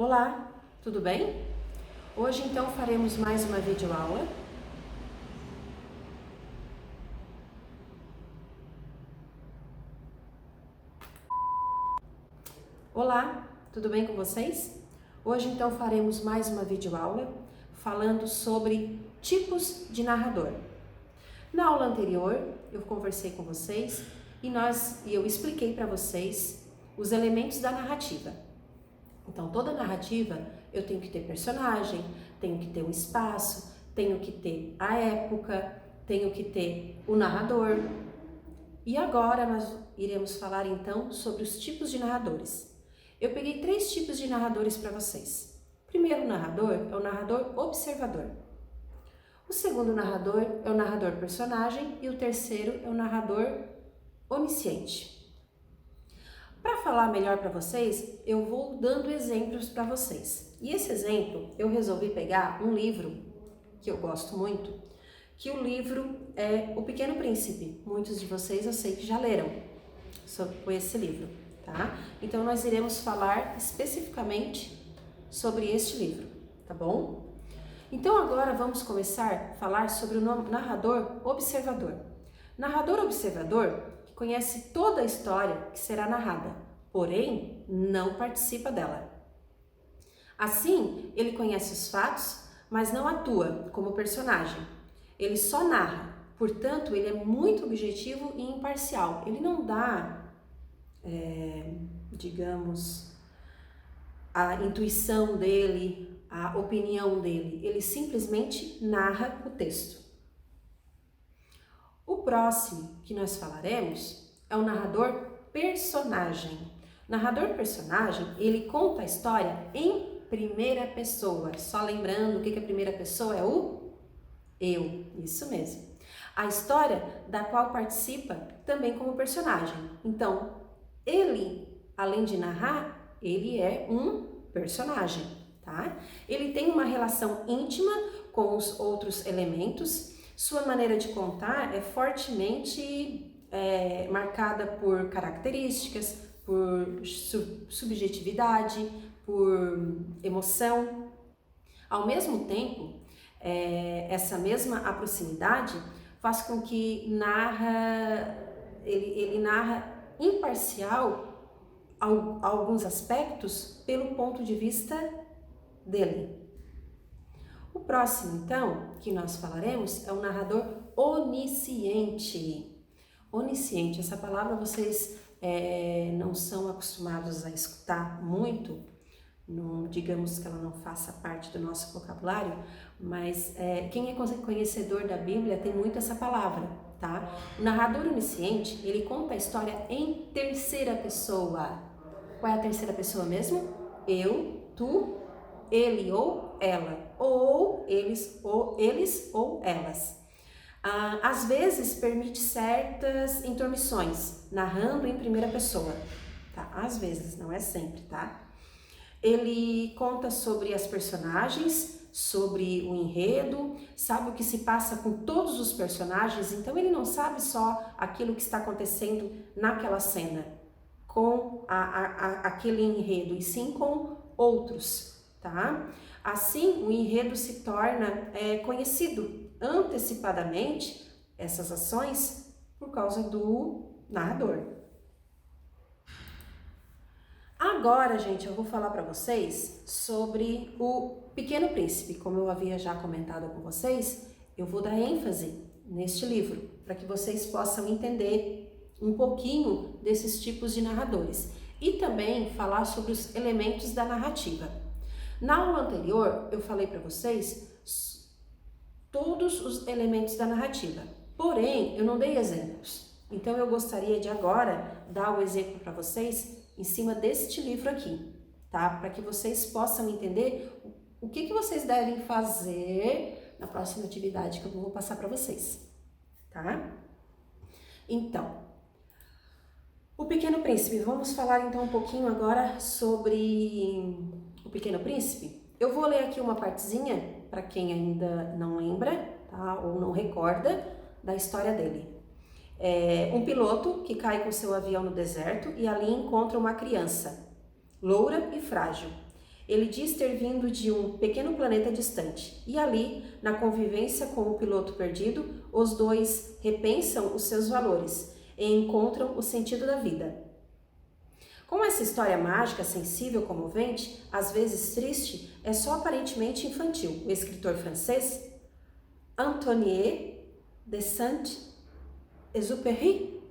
Olá, tudo bem? Hoje então faremos mais uma videoaula. Olá, tudo bem com vocês? Hoje então faremos mais uma videoaula falando sobre tipos de narrador. Na aula anterior eu conversei com vocês e eu expliquei para vocês os elementos da narrativa. Então, toda narrativa eu tenho que ter personagem, tenho que ter um espaço, tenho que ter a época, tenho que ter o narrador. E agora nós iremos falar então sobre os tipos de narradores. Eu peguei 3 tipos de narradores para vocês. O primeiro narrador é o narrador observador. O segundo narrador é o narrador personagem e o terceiro é o narrador onisciente. Para falar melhor para vocês, eu vou dando exemplos para vocês. E esse exemplo, eu resolvi pegar um livro que eu gosto muito, que o livro é O Pequeno Príncipe. Muitos de vocês eu sei que já leram sobre esse livro, tá? Então nós iremos falar especificamente sobre este livro, tá bom? Então agora vamos começar a falar sobre o narrador observador. Narrador observador conhece toda a história que será narrada, porém não participa dela. Assim, ele conhece os fatos, mas não atua como personagem. Ele só narra, portanto, ele é muito objetivo e imparcial. Ele não dá, digamos, a intuição dele, a opinião dele. Ele simplesmente narra o texto. O próximo que nós falaremos é o narrador personagem. Narrador personagem, ele conta a história em primeira pessoa. Só lembrando que a primeira pessoa é o eu, isso mesmo. A história da qual participa também como personagem. Então, ele, além de narrar, ele é um personagem, tá? Ele tem uma relação íntima com os outros elementos. Sua maneira de contar é fortemente marcada por características, por subjetividade, por emoção. Ao mesmo tempo, essa mesma proximidade faz com que ele narra imparcial alguns aspectos pelo ponto de vista dele. O próximo, então, que nós falaremos é o narrador onisciente. Onisciente, essa palavra vocês não são acostumados a escutar muito, não, digamos que ela não faça parte do nosso vocabulário, mas quem é conhecedor da Bíblia tem muito essa palavra, tá? O narrador onisciente, ele conta a história em terceira pessoa. Qual é a terceira pessoa mesmo? Eu, tu, ele ou ela, ou eles ou elas. Às vezes permite certas intermissões, narrando em primeira pessoa, tá? Às vezes, não é sempre, tá? Ele conta sobre as personagens, sobre o enredo, sabe o que se passa com todos os personagens, então ele não sabe só aquilo que está acontecendo naquela cena, com aquele enredo, e sim com outros, tá? Assim, o enredo se torna conhecido antecipadamente, essas ações, por causa do narrador. Agora, gente, eu vou falar para vocês sobre o Pequeno Príncipe. Como eu havia já comentado com vocês, eu vou dar ênfase neste livro, para que vocês possam entender um pouquinho desses tipos de narradores e também falar sobre os elementos da narrativa. Na aula anterior, eu falei para vocês todos os elementos da narrativa, porém, eu não dei exemplos. Então, eu gostaria de agora dar o exemplo para vocês em cima deste livro aqui, tá? Para que vocês possam entender o que vocês devem fazer na próxima atividade que eu vou passar para vocês, tá? Então, o Pequeno Príncipe. Vamos falar então um pouquinho agora sobre o Pequeno Príncipe. Eu vou ler aqui uma partezinha para quem ainda não lembra, tá? Ou não recorda da história dele. Um piloto que cai com seu avião no deserto e ali encontra uma criança, loura e frágil. Ele diz ter vindo de um pequeno planeta distante, e ali, na convivência com o piloto perdido, os dois repensam os seus valores e encontram o sentido da vida. Com essa história mágica, sensível, comovente, às vezes triste, é só aparentemente infantil. O escritor francês Antoine de Saint-Exupéry,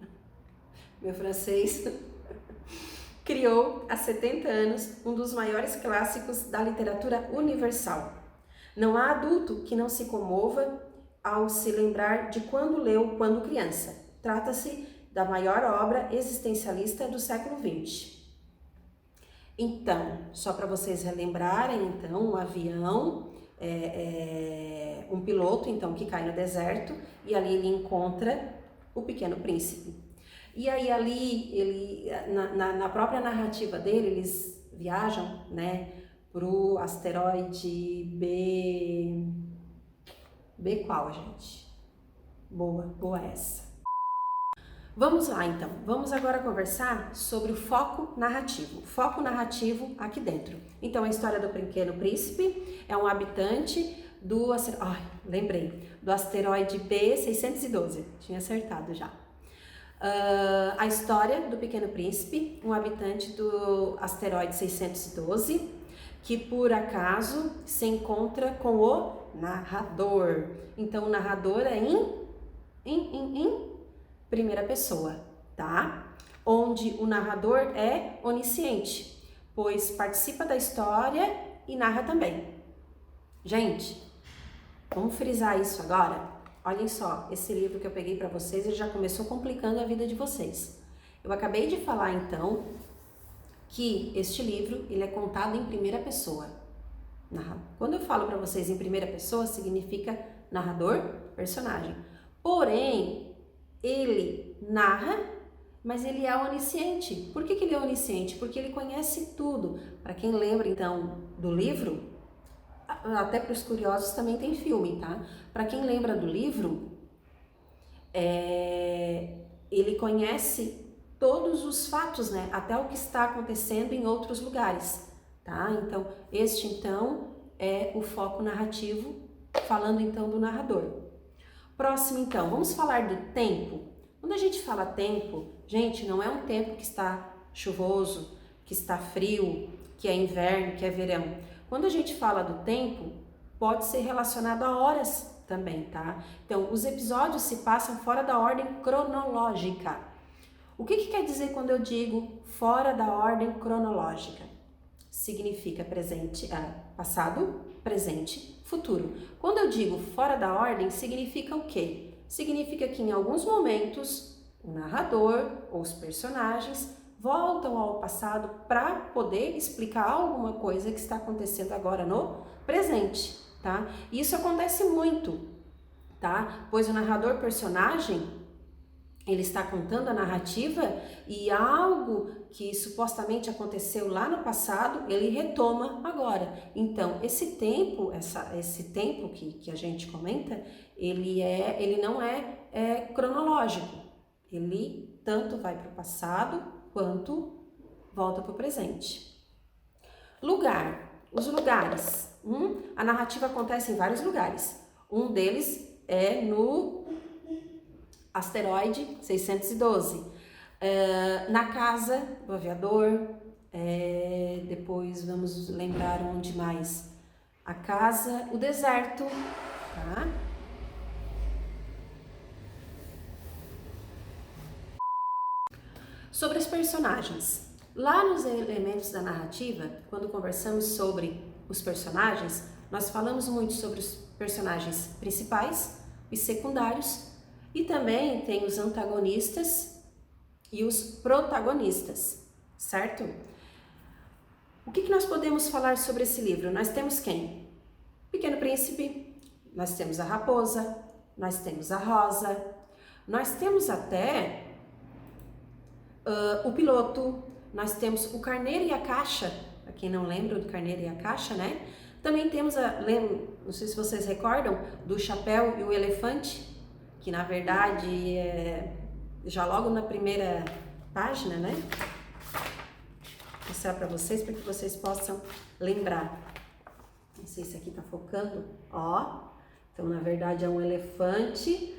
meu francês, criou há 70 anos um dos maiores clássicos da literatura universal. Não há adulto que não se comova ao se lembrar de quando leu quando criança. Trata-se da maior obra existencialista do século XX. Então, só para vocês relembrarem, então, um avião, um piloto, então, que cai no deserto, e ali ele encontra o Pequeno Príncipe. E aí ali, na própria narrativa dele, eles viajam, né, pro asteroide B qual, gente? Boa essa. Vamos lá, então. Vamos agora conversar sobre o foco narrativo. Foco narrativo aqui dentro. Então, a história do Pequeno Príncipe é um habitante do asteroide B612. Tinha acertado já. A história do Pequeno Príncipe, um habitante do asteroide 612, que por acaso se encontra com o narrador. Então, o narrador é em primeira pessoa, tá? Onde o narrador é onisciente, pois participa da história e narra também. Gente, vamos frisar isso agora? Olhem só, esse livro que eu peguei para vocês, ele já começou complicando a vida de vocês. Eu acabei de falar, então, que este livro, ele é contado em primeira pessoa. Quando eu falo para vocês em primeira pessoa, significa narrador, personagem. Porém, ele narra, mas ele é onisciente. Por que ele é onisciente? Porque ele conhece tudo. Para quem lembra, então, do livro, até para os curiosos também tem filme, tá? Para quem lembra do livro, ele conhece todos os fatos, né? Até o que está acontecendo em outros lugares, tá? Então, então, é o foco narrativo, falando então do narrador. Próximo, então, vamos falar do tempo. Quando a gente fala tempo, gente, não é um tempo que está chuvoso, que está frio, que é inverno, que é verão. Quando a gente fala do tempo, pode ser relacionado a horas também, tá? Então, os episódios se passam fora da ordem cronológica. O que quer dizer quando eu digo fora da ordem cronológica? Significa passado, presente, futuro. Quando eu digo fora da ordem, significa o quê? Significa que em alguns momentos o narrador ou os personagens voltam ao passado para poder explicar alguma coisa que está acontecendo agora no presente, tá? Isso acontece muito, tá? Pois o narrador personagem, ele está contando a narrativa e algo que supostamente aconteceu lá no passado, ele retoma agora. Então, esse tempo que a gente comenta, ele não é cronológico. Ele tanto vai para o passado quanto volta para o presente. Lugar. Os lugares. A narrativa acontece em vários lugares. Um deles é no asteroide 612, na casa do aviador, depois vamos lembrar onde mais, a casa, o deserto, tá? Sobre os personagens, lá nos elementos da narrativa, quando conversamos sobre os personagens, nós falamos muito sobre os personagens principais e secundários, e também tem os antagonistas e os protagonistas, certo? O que nós podemos falar sobre esse livro? Nós temos quem? Pequeno Príncipe, nós temos a raposa, nós temos a rosa, nós temos até o piloto, nós temos o carneiro e a caixa, para quem não lembra do carneiro e a caixa, né? Também temos, não sei se vocês recordam, do chapéu e o elefante, que na verdade já logo na primeira página, né? mostrar para que vocês possam lembrar. Não sei se aqui tá focando, ó. Então, na verdade, é um elefante.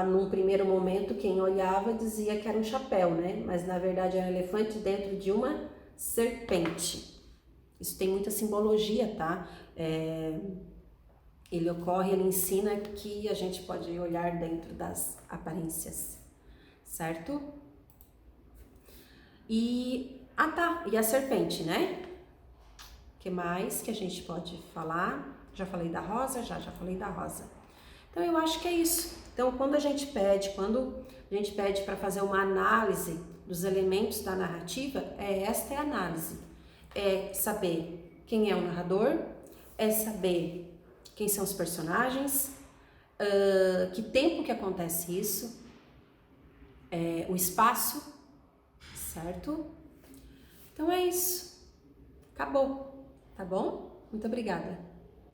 Num primeiro momento, quem olhava dizia que era um chapéu, né? Mas, na verdade, é um elefante dentro de uma serpente. Isso tem muita simbologia, tá? Ele ensina que a gente pode olhar dentro das aparências, certo? E a serpente, né? O que mais que a gente pode falar? Já falei da rosa? Já falei da rosa. Então, eu acho que é isso. Então, quando a gente pede para fazer uma análise dos elementos da narrativa, esta é a análise. É saber quem é o narrador, é saber quem são os personagens, que tempo que acontece isso, o espaço, certo? Então é isso. Acabou, tá bom? Muito obrigada.